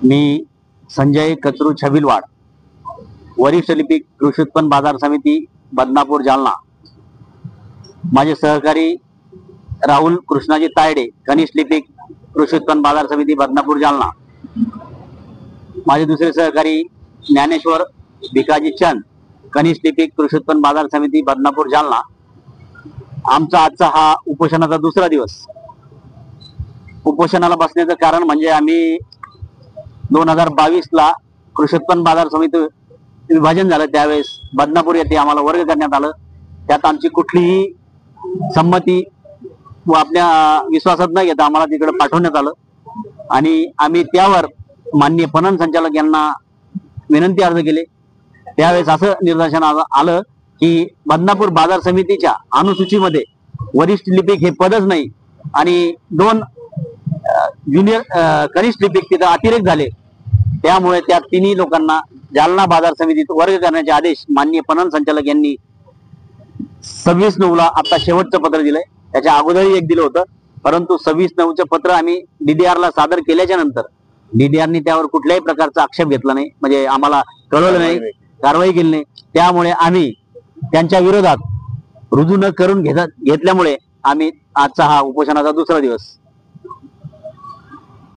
मी संजय कचरू छबिलवाड, वरिष्ठ लिपिक, कृषी उत्पन्न बाजार समिती, बदनापूर, जालना। माझे सहकारी राहुल कृष्णाजी तायडे, कनिष्ठ लिपिक, कृषी उत्पन्न बाजार समिती, बदनापूर, जालना। माझे दुसरे सहकारी ज्ञानेश्वर भिकाजी चंद, कनिष्ठ लिपिक, कृषी उत्पन्न बाजार समिती, बदनापूर, जालना। आमचा आजचा हा उपोषणाचा दुसरा दिवस। उपोषणाला बसण्याचं कारण म्हणजे आम्ही 2022 ला कृषी उत्पन्न बाजार समिती विभाजन झालं, त्यावेळेस बदनापूर येथे आम्हाला वर्ग करण्यात आलं। त्यात आमची कुठलीही संमती व आपल्या विश्वासात न घेता आम्हाला तिकडे पाठवण्यात आलं आणि आम्ही त्यावर माननीय पणन संचालक यांना विनंती अर्ज केले। त्यावेळेस असं निदर्शन आलं की बदनापूर बाजार समितीच्या अनुसूचीमध्ये वरिष्ठ लिपिक हे पदच नाही आणि 2 ज्युनियर कनिष्ठ लिपिक तिथं अतिरेक झाले। त्यामुळे त्या तिन्ही लोकांना जालना बाजार समितीत वर्ग करण्याचे आदेश माननीय पणन संचालक यांनी 26/9 ला आता शेवटचं पत्र दिलंय। त्याच्या अगोदरही एक दिलं होतं, परंतु 26/9चं पत्र आम्ही DDR ला सादर केल्याच्या नंतर DDRनी त्यावर कुठल्याही प्रकारचा आक्षेप घेतला नाही, म्हणजे आम्हाला कळवलं नाही, कारवाई केली नाही। त्यामुळे आम्ही त्यांच्या विरोधात रुजू न करून घेतल्यामुळे आम्ही आजचा हा उपोषणाचा दुसरा दिवस